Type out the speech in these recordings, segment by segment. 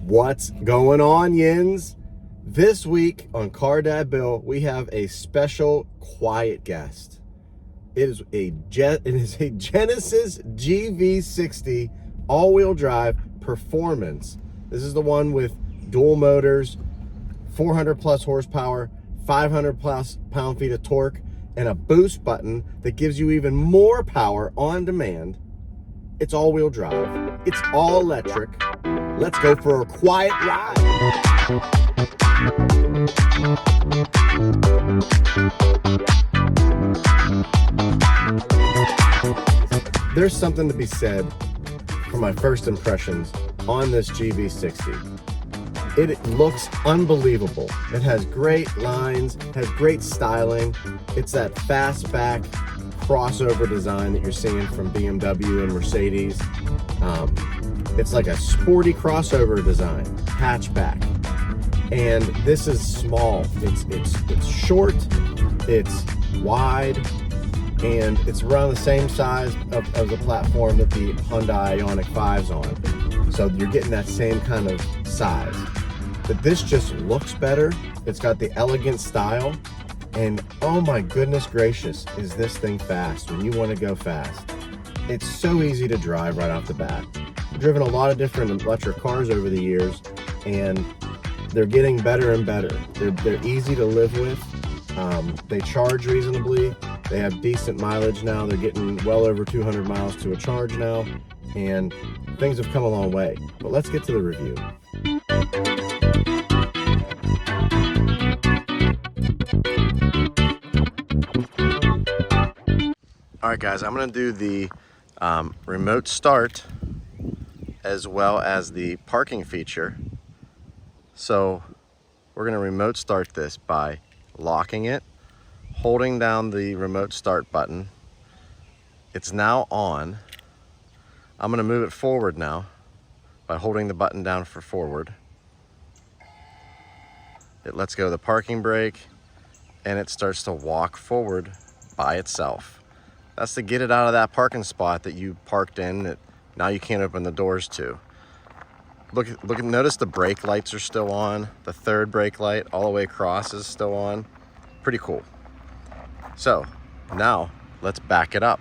What's going on, Yins? This week on Car Dad Bill, we have a special quiet guest. It is a Genesis GV60 all-wheel drive performance. This is the one with dual motors, 400 plus horsepower, 500 plus pound-feet of torque, and a boost button that gives you even more power on demand. It's all-wheel drive. It's all electric. Let's go for a quiet ride. There's something to be said for my first impressions on this GV60. It looks unbelievable. It has great lines, has great styling. It's that fastback crossover design that you're seeing from BMW and Mercedes. It's like a sporty crossover design, hatchback. And this is small. It's short, it's wide, and it's around the same size of the platform that the Hyundai Ioniq 5's on. So you're getting that same kind of size. But this just looks better. It's got the elegant style. And oh my goodness gracious, is this thing fast when you want to go fast. It's so easy to drive right off the bat. I've driven a lot of different electric cars over the years, and they're getting better and better. They're easy to live with. They charge reasonably. They have decent mileage now. They're getting well over 200 miles to a charge now, and things have come a long way. But let's get to the review. All right, guys, I'm gonna do the remote start as well as the parking feature. So we're gonna remote start this by locking it, holding down the remote start button. It's now on. I'm gonna move it forward now by holding the button down for forward. It lets go of the parking brake and it starts to walk forward by itself. That's to get it out of that parking spot that you parked in that now you can't open the doors to. Notice the brake lights are still on. The third brake light all the way across is still on. Pretty cool. So now let's back it up.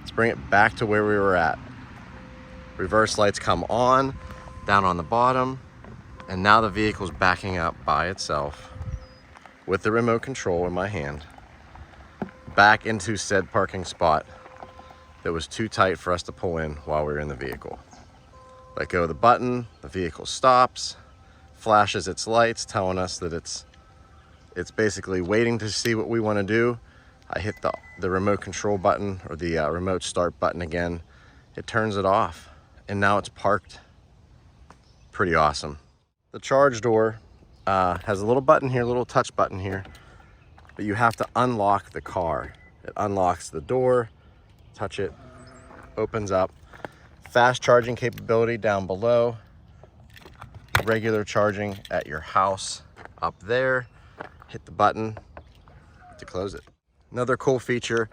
Let's bring it back to where we were at. Reverse lights come on, down on the bottom, and now the vehicle's backing up by itself with the remote control in my hand, back into said parking spot that was too tight for us to pull in while we were in the vehicle. Let go of the button, the vehicle stops, flashes its lights, telling us that it's basically waiting to see what we want to do. I hit the remote control button, or the remote start button again. It turns it off, and now it's parked. Pretty awesome. The charge door has a little button here, a little touch button here, but you have to unlock the car. It unlocks the door, touch it, opens up. Fast charging capability down below. Regular charging at your house up there. Hit the button to close it. Another cool feature,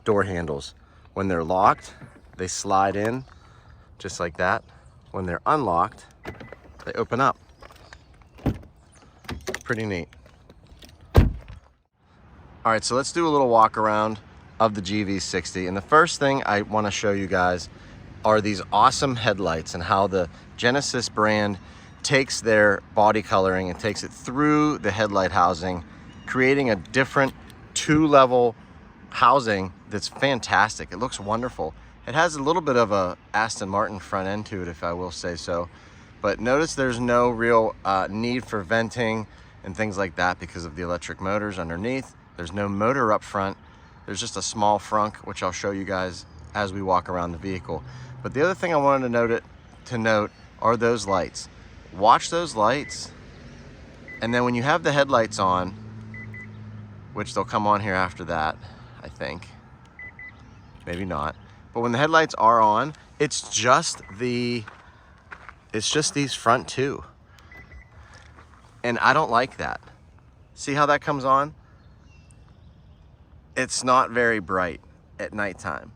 door handles. When they're locked, they slide in just like that. When they're unlocked, they open up. Pretty neat. All right, so let's do a little walk around of the GV60. And the first thing I want to show you guys are these awesome headlights and how the Genesis brand takes their body coloring and takes it through the headlight housing, creating a different two-level housing that's fantastic. It looks wonderful. It has a little bit of a Aston Martin front end to it, if I will say so. But notice there's no real need for venting and things like that because of the electric motors underneath. There's no motor up front. There's just a small frunk, which I'll show you guys as we walk around the vehicle. But the other thing I wanted to note are those lights. Watch those lights. And then when you have the headlights on, which they'll come on here after that, I think. Maybe not. But when the headlights are on, it's just these front two. And I don't like that. See how that comes on? It's not very bright at nighttime.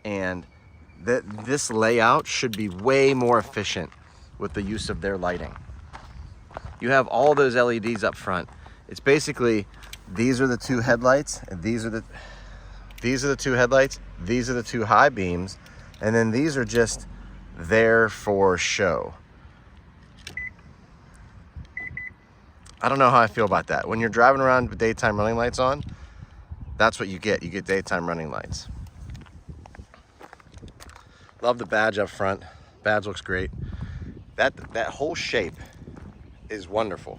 And this layout should be way more efficient with the use of their lighting. You have all those LEDs up front. It's basically, these are the two headlights, and these are the two headlights, these are the two high beams, and then these are just there for show. I don't know how I feel about that. When you're driving around with daytime running lights on, that's what you get. You get daytime running lights. Love the badge up front. Badge looks great. That whole shape is wonderful.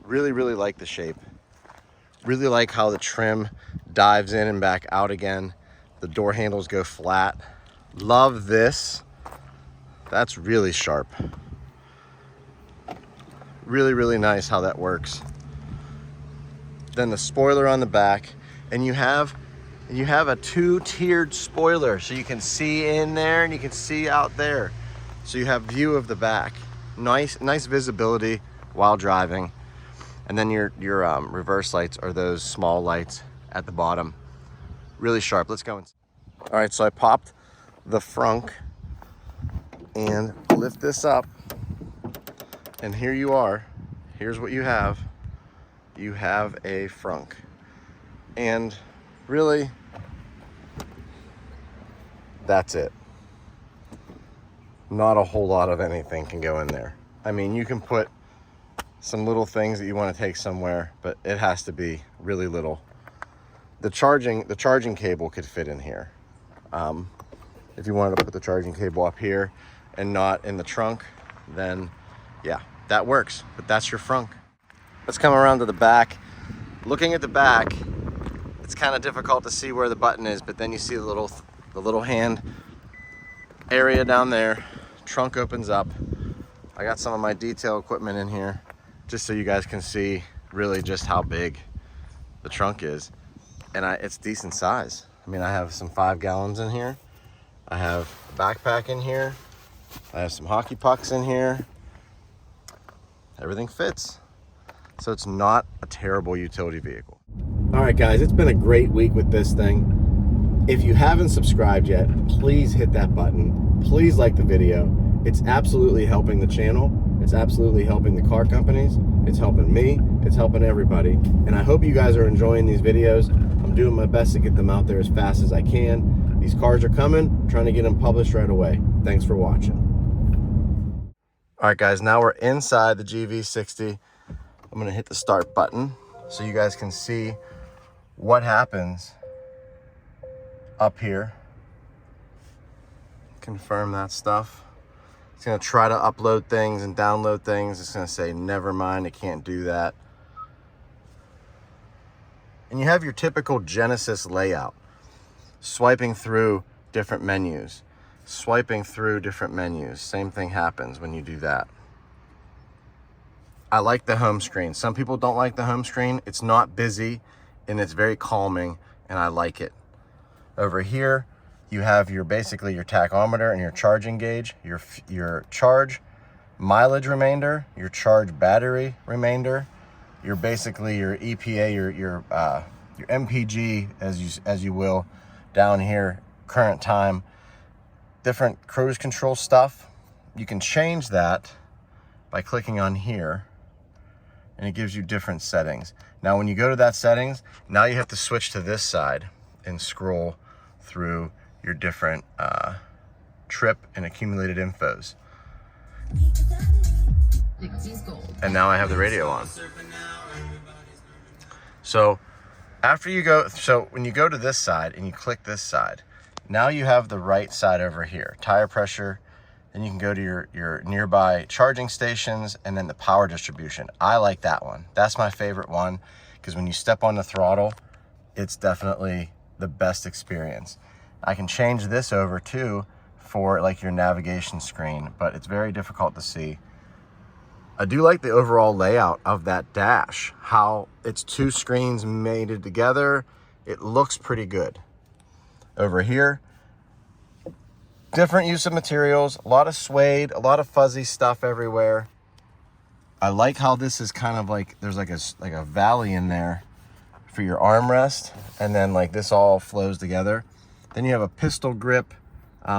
Really, really like the shape. Really like how the trim dives in and back out again. The door handles go flat. Love this. That's really sharp. Really, really nice how that works. Then the spoiler on the back, and you have a two-tiered spoiler, so you can see in there and you can see out there. So you have view of the back. Nice visibility while driving. And then your reverse lights are those small lights at the bottom. Really sharp. Let's go inside. All right, so I popped the frunk and lift this up. And here you are. Here's what you have. You have a frunk. And really, that's it. Not a whole lot of anything can go in there. I mean, you can put some little things that you want to take somewhere, but it has to be really little. The charging cable could fit in here. If you wanted to put the charging cable up here and not in the trunk, then yeah, that works, but that's your frunk. Let's come around to the back. Looking at the back, it's kind of difficult to see where the button is, but then you see the little hand area down there. Trunk opens up. I got some of my detail equipment in here, just so you guys can see really just how big the trunk is. And it's decent size. I mean, I have some 5 gallons in here. I have a backpack in here. I have some hockey pucks in here. Everything fits. So it's not a terrible utility vehicle. All right, guys, it's been a great week with this thing. If you haven't subscribed yet, please hit that button. Please like the video. It's absolutely helping the channel. It's absolutely helping the car companies. It's helping me. It's helping everybody. And I hope you guys are enjoying these videos. I'm doing my best to get them out there as fast as I can. These cars are coming. I'm trying to get them published right away. Thanks for watching. All right, guys, now we're inside the GV60. I'm gonna hit the start button so you guys can see what happens up here. Confirm that stuff. It's gonna try to upload things and download things. It's gonna say, never mind, it can't do that. And you have your typical Genesis layout. Swiping through different menus. Swiping through different menus. Same thing happens when you do that. I like the home screen. Some people don't like the home screen. It's not busy and it's very calming and I like it. Over here, you have basically your tachometer and your charging gauge, your charge mileage remainder, your charge battery remainder, your EPA, your MPG as you will down here, current time, different cruise control stuff. You can change that by clicking on here and it gives you different settings. Now when you go to that settings, now you have to switch to this side and scroll through your different trip and accumulated infos. And now I have the radio on. So when you go to this side and you click this side, now you have the right side over here, tire pressure, then you can go to your nearby charging stations and then the power distribution. I like that one. That's my favorite one because when you step on the throttle, it's definitely the best experience. I can change this over too for like your navigation screen, but it's very difficult to see. I do like the overall layout of that dash, how it's 2 screens mated together. It looks pretty good. Over here, different use of materials, a lot of suede, a lot of fuzzy stuff everywhere. I like how this is kind of like, there's like a valley in there for your armrest, and then like this all flows together. Then you have a pistol grip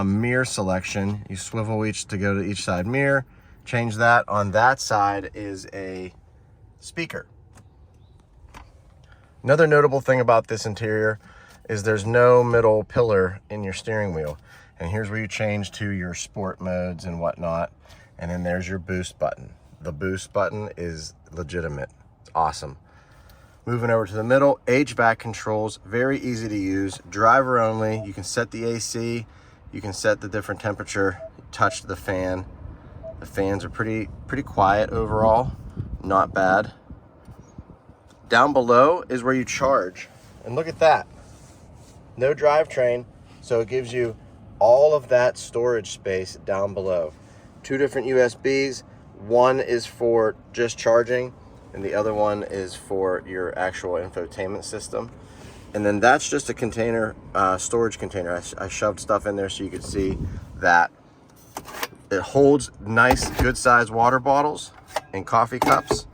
mirror selection. You swivel each to go to each side mirror. Change that. On that side is a speaker. Another notable thing about this interior is there's no middle pillar in your steering wheel. And here's where you change to your sport modes and whatnot. And then there's your boost button. The boost button is legitimate. It's awesome. Moving over to the middle, HVAC controls, very easy to use, driver only. You can set the AC, you can set the different temperature, touch the fan. The fans are pretty quiet overall, not bad. Down below is where you charge. And look at that. No drivetrain, so it gives you all of that storage space down below. 2 different USBs. One is for just charging, and the other one is for your actual infotainment system. And then that's just a container, storage container. I shoved stuff in there so you could see that. It holds nice, good-sized water bottles and coffee cups.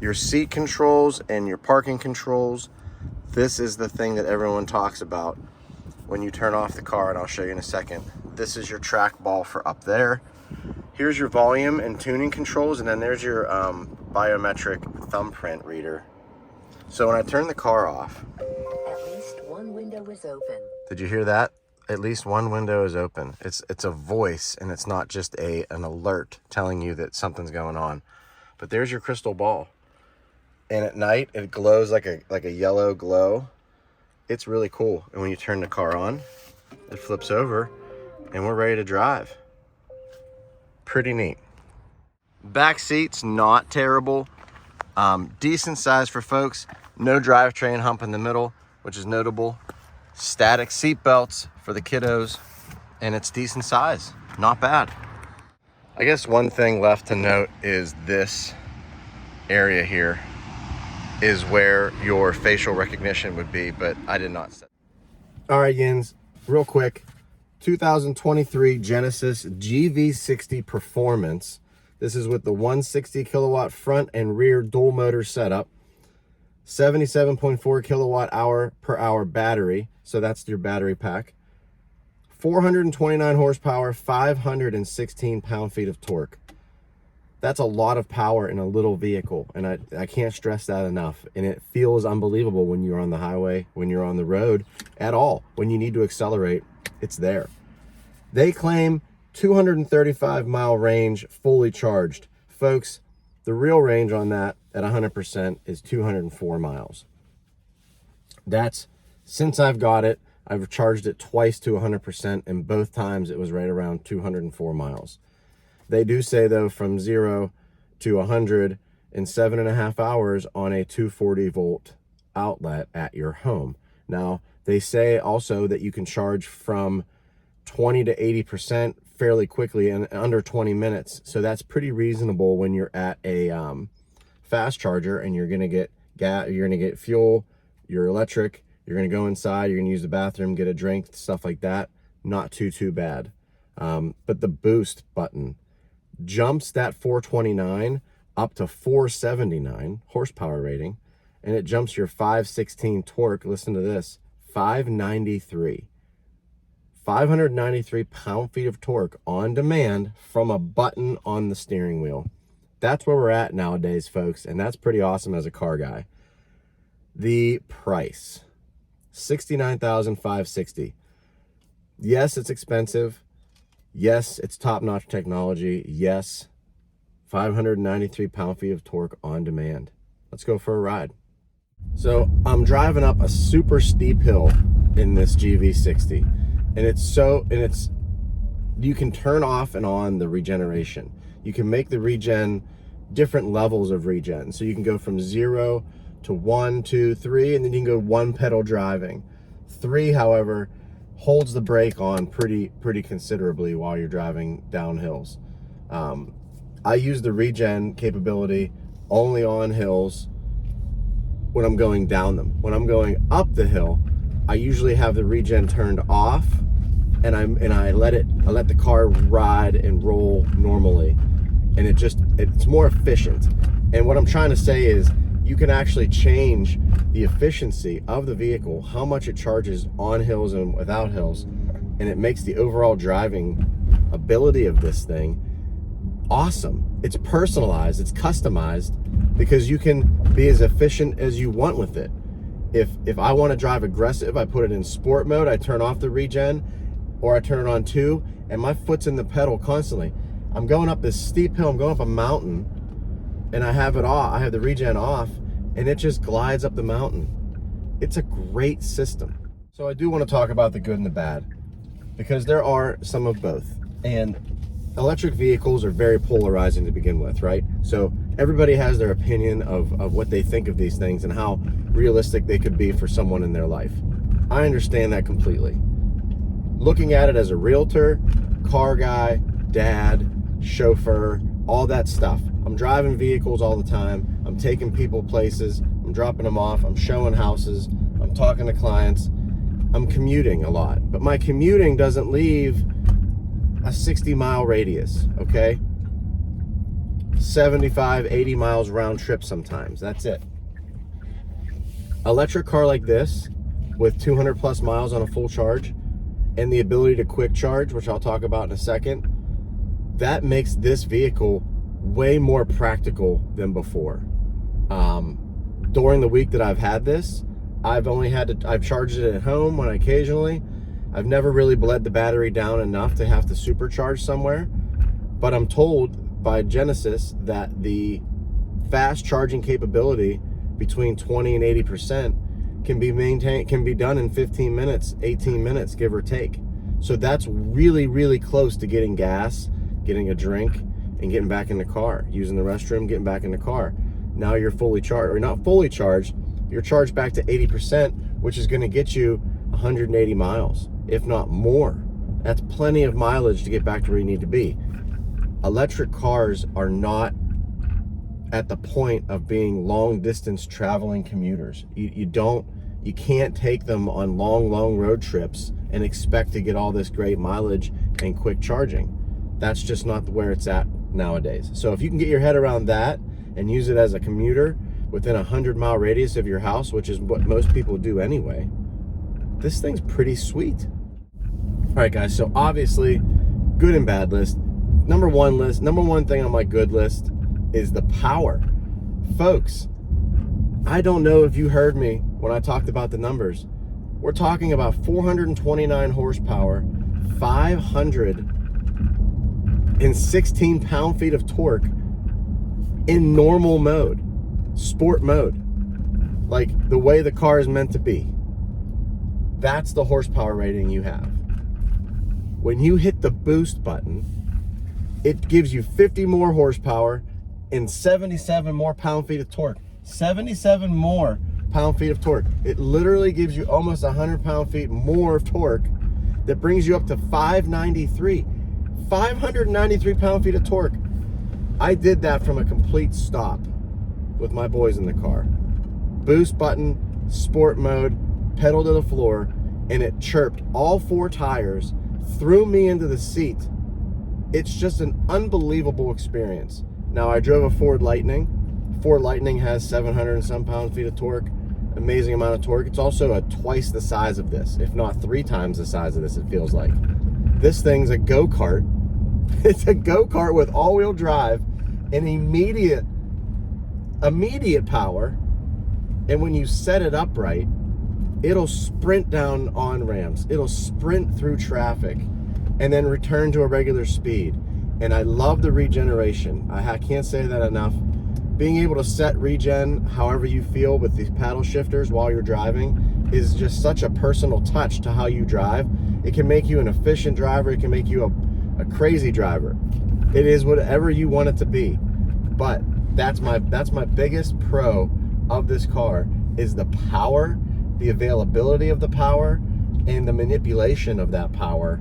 Your seat controls and your parking controls. This is the thing that everyone talks about when you turn off the car, and I'll show you in a second. This is your trackball for up there. Here's your volume and tuning controls, and then there's your biometric thumbprint reader. So when I turn the car off, at least one window is open. Did you hear that? At least one window is open. It's a voice, and it's not just an alert telling you that something's going on. But there's your crystal ball. And at night, it glows like a yellow glow. It's really cool. And when you turn the car on, it flips over, and we're ready to drive. Pretty neat. Back seats, not terrible. Decent size for folks. No drivetrain hump in the middle, which is notable. Static seat belts for the kiddos, and it's decent size. Not bad. I guess one thing left to note is this area here is where your facial recognition would be, but I did not set. All right, Yins, real quick. 2023 Genesis GV60 Performance. This is with the 160 kilowatt front and rear dual motor setup. 77.4 kilowatt hour per hour battery. So that's your battery pack. 429 horsepower, 516 pound-feet of torque. That's a lot of power in a little vehicle, and I can't stress that enough. And it feels unbelievable when you're on the highway, when you're on the road at all. When you need to accelerate, it's there. They claim 235 mile range fully charged. Folks, the real range on that at 100% is 204 miles. That's, since I've got it, I've charged it twice to 100%, and both times it was right around 204 miles. They do say, though, from 0 to 100 in 7.5 hours on a 240 volt outlet at your home. Now, they say also that you can charge from 20 to 80% fairly quickly in under 20 minutes. So that's pretty reasonable when you're at a fast charger and you're going to get gas, you're going to get fuel, you're electric, you're going to go inside, you're going to use the bathroom, get a drink, stuff like that. Not too bad. But the boost button jumps that 429 up to 479 horsepower rating, and it jumps your 516 torque. Listen to this, 593 pound-feet of torque on demand from a button on the steering wheel. That's where we're at nowadays, folks, and that's pretty awesome as a car guy. The price, $69,560. Yes, it's expensive. Yes, it's top-notch technology. Yes, 593 pound-feet of torque on demand. Let's go for a ride. So I'm driving up a super steep hill in this GV60, and you can turn off and on the regeneration. You can make the regen different levels of regen. So you can go from 0 to 1, 2, 3, and then you can go one pedal driving. 3, however, holds the brake on pretty considerably while you're driving down hills. I use the regen capability only on hills when I'm going down them. When I'm going up the hill, I usually have the regen turned off, and I let the car ride and roll normally, and it's more efficient. And what I'm trying to say is you can actually change the efficiency of the vehicle, how much it charges on hills and without hills, and it makes the overall driving ability of this thing awesome. It's personalized, it's customized, because you can be as efficient as you want with it. If I want to drive aggressive, I put it in sport mode, I turn off the regen, or I turn it on 2, and my foot's in the pedal constantly. I'm going up this steep hill, I'm going up a mountain, and I have it off, I have the regen off, and it just glides up the mountain. It's a great system. So I do want to talk about the good and the bad, because there are some of both. And electric vehicles are very polarizing to begin with, right? So everybody has their opinion of what they think of these things and how realistic they could be for someone in their life. I understand that completely. Looking at it as a realtor, car guy, dad, chauffeur, all that stuff. I'm driving vehicles all the time. I'm taking people places. I'm dropping them off. I'm showing houses. I'm talking to clients. I'm commuting a lot. But my commuting doesn't leave a 60-mile radius, okay? 75, 80 miles round trip sometimes. That's it. Electric car like this with 200 plus miles on a full charge and the ability to quick charge, which I'll talk about in a second, that makes this vehicle way more practical than before. During the week that I've had this, I've charged it at home when occasionally. I've never really bled the battery down enough to have to supercharge somewhere, but I'm told by Genesis that the fast charging capability between 20 and 80% can be done in 15 minutes, 18 minutes, give or take. So that's really, really close to getting gas, getting a drink, and getting back in the car, using the restroom, getting back in the car. Now you're fully charged, or not fully charged, you're charged back to 80%, which is gonna get you 180 miles, if not more. That's plenty of mileage to get back to where you need to be. Electric cars are not at the point of being long distance traveling commuters. You can't take them on long road trips and expect to get all this great mileage and quick charging. That's just not where it's at nowadays. So if you can get your head around that and use it as a commuter within a 100-mile radius of your house, which is what most people do anyway, this thing's pretty sweet. All right, guys, so obviously, good and bad list. Number one thing on my good list is the power. Folks, I don't know if you heard me when I talked about the numbers. We're talking about 429 horsepower, 516 pound-feet of torque in normal mode, sport mode, like the way the car is meant to be. That's the horsepower rating you have. When you hit the boost button, it gives you 50 more horsepower and 77 more pound-feet of torque. 77 more pound-feet of torque. It literally gives you almost 100 pound-feet more of torque. That brings you up to 593. 593 pound-feet of torque. I did that from a complete stop with my boys in the car. Boost button, sport mode, pedal to the floor, and it chirped all 4 tires, threw me into the seat. It's just an unbelievable experience. Now, I drove a Ford Lightning. Ford Lightning has 700 and some pound-feet of torque, amazing amount of torque. It's also twice the size of this, if not 3 times the size of this, it feels like. This thing's a go-kart. It's a go-kart with all-wheel drive and immediate power. And when you set it up right, it'll sprint down on-ramps. It'll sprint through traffic and then return to a regular speed. And I love the regeneration. I can't say that enough. Being able to set regen however you feel with these paddle shifters while you're driving is just such a personal touch to how you drive. It can make you an efficient driver. It can make you a crazy driver. It is whatever you want it to be. But that's my biggest pro of this car is the power, the availability of the power, and the manipulation of that power.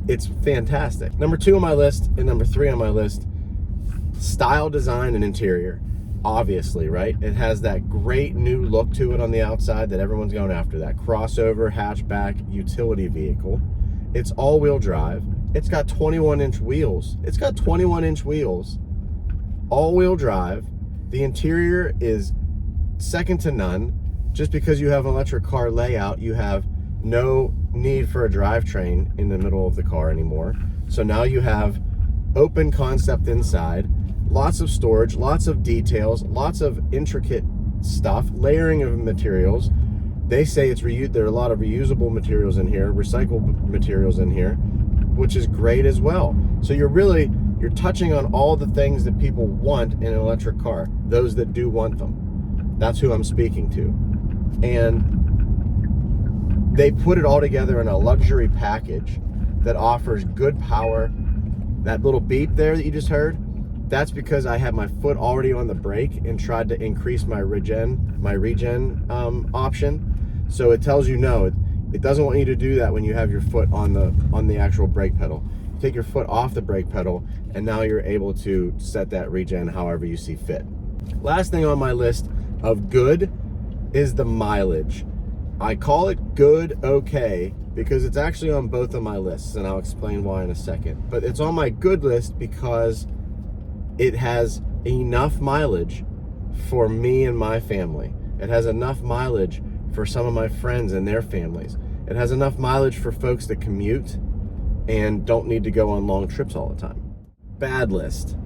It's fantastic. Number 2 on my list and number 3 on my list, style, design, and interior. Obviously, right? It has that great new look to it on the outside that everyone's going after, that crossover, hatchback, utility vehicle. It's all-wheel drive. It's got 21-inch wheels. All-wheel drive. The interior is second to none. Just because you have an electric car layout, you have no need for a drivetrain in the middle of the car anymore. So now you have open concept inside, lots of storage, lots of details, lots of intricate stuff, layering of materials. They say there are a lot of reusable materials in here, recycled materials in here, which is great as well. So you're touching on all the things that people want in an electric car, those that do want them. That's who I'm speaking to. And they put it all together in a luxury package that offers good power. That little beep there that you just heard, that's because I had my foot already on the brake and tried to increase my regen option. So it tells you no, it doesn't want you to do that when you have your foot on the actual brake pedal. Take your foot off the brake pedal, and now you're able to set that regen however you see fit. Last thing on my list of good is the mileage. I call it good okay because it's actually on both of my lists, and I'll explain why in a second. But it's on my good list because it has enough mileage for me and my family. It has enough mileage for some of my friends and their families. It has enough mileage for folks that commute and don't need to go on long trips all the time. Bad list.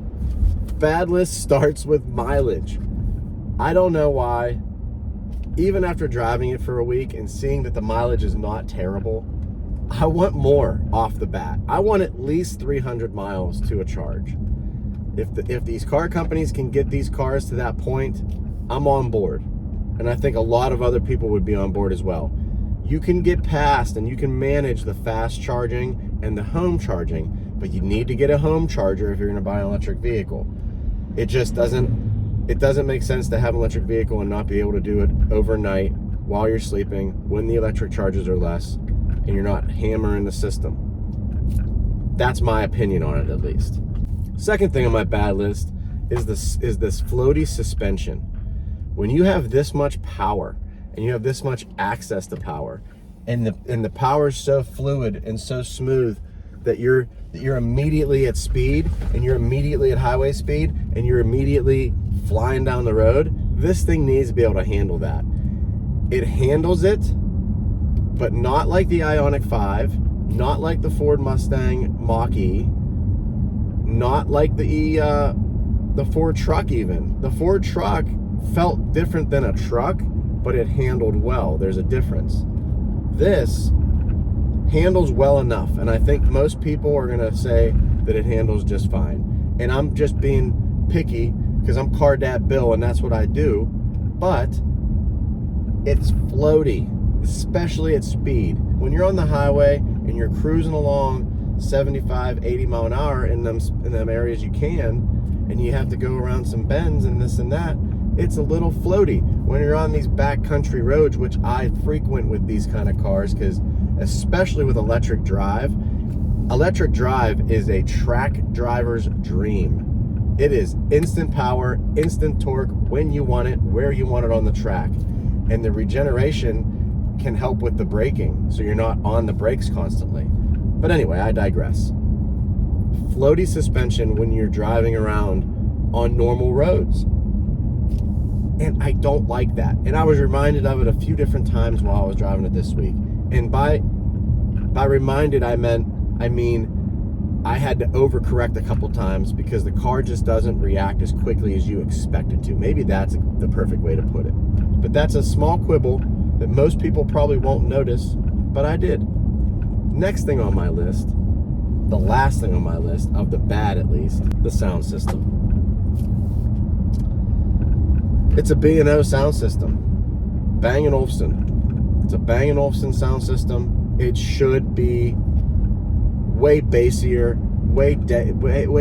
Bad list starts with mileage. I don't know why. Even after driving it for a week and seeing that the mileage is not terrible, I want more off the bat. I want at least 300 miles to a charge. If these car companies can get these cars to that point, I'm on board. And I think a lot of other people would be on board as well. You can get past and you can manage the fast charging and the home charging, but you need to get a home charger if you're gonna buy an electric vehicle. It doesn't make sense to have an electric vehicle and not be able to do it overnight while you're sleeping when the electric charges are less and you're not hammering the system. That's my opinion on it, at least. Second thing on my bad list is this floaty suspension. When you have this much power and you have this much access to power, and the power is so fluid and so smooth that you're immediately at speed, and you're immediately at highway speed, and you're immediately flying down the road, this thing needs to be able to handle that. It handles it, but not like the Ioniq 5, not like the Ford Mustang Mach-E, not like the Ford truck even. The Ford truck felt different than a truck, but it handled well. There's a difference. This handles well enough, and I think most people are gonna say that it handles just fine. And I'm just being picky because I'm Car Dad Bill and that's what I do, but it's floaty, especially at speed. When you're on the highway and you're cruising along 75, 80 mile an hour in them areas you can, and you have to go around some bends and this and that, it's a little floaty. When you're on these backcountry roads, which I frequent with these kind of cars, because especially with electric drive is a track driver's dream. It is instant power, instant torque, when you want it, where you want it on the track. And the regeneration can help with the braking, so you're not on the brakes constantly. But anyway, I digress. Floaty suspension when you're driving around on normal roads. And I don't like that. And I was reminded of it a few different times while I was driving it this week. And by reminded, I mean I had to overcorrect a couple times because the car just doesn't react as quickly as you expect it to. Maybe that's the perfect way to put it. But that's a small quibble that most people probably won't notice, but I did. Next thing on my list, the last thing on my list, of the bad at least, the sound system. It's a B&O sound system. Bang & Olufsen. It's a Bang & Olufsen sound system. It should be way bassier, way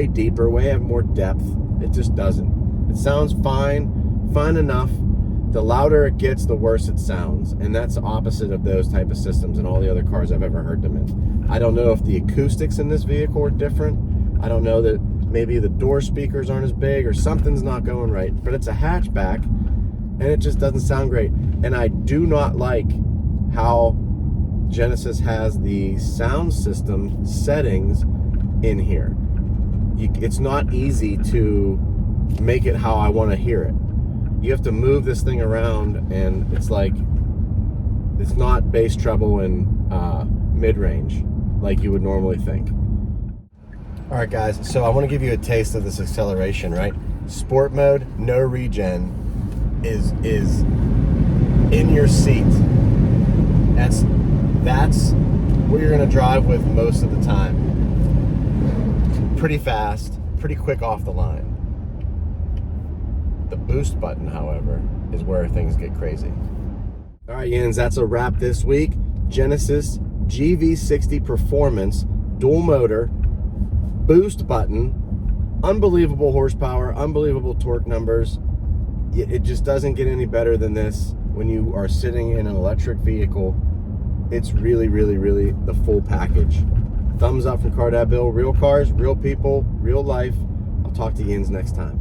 deeper, have more depth. It just doesn't. It sounds fine enough. The louder it gets, the worse it sounds. And that's the opposite of those type of systems and all the other cars I've ever heard them in. I don't know if the acoustics in this vehicle are different. I don't know that maybe the door speakers aren't as big or something's not going right, but it's a hatchback and it just doesn't sound great. And I do not like how Genesis has the sound system settings in here. It's not easy to make it how I want to hear it. You have to move this thing around, and it's like It's not bass, treble, and mid-range like you would normally think. All right, guys, so I want to give you a taste of this acceleration, right? Sport mode, no regen, is in your seat. That's what you're gonna drive with most of the time. Pretty fast, pretty quick off the line. The boost button, however, is where things get crazy. All right, Yins, that's a wrap this week. Genesis GV60 Performance, dual motor, boost button, unbelievable horsepower, unbelievable torque numbers. It just doesn't get any better than this when you are sitting in an electric vehicle. It's really, really, really the full package. Thumbs up from Car Dad Bill. Real cars, real people, real life. I'll talk to Yins next time.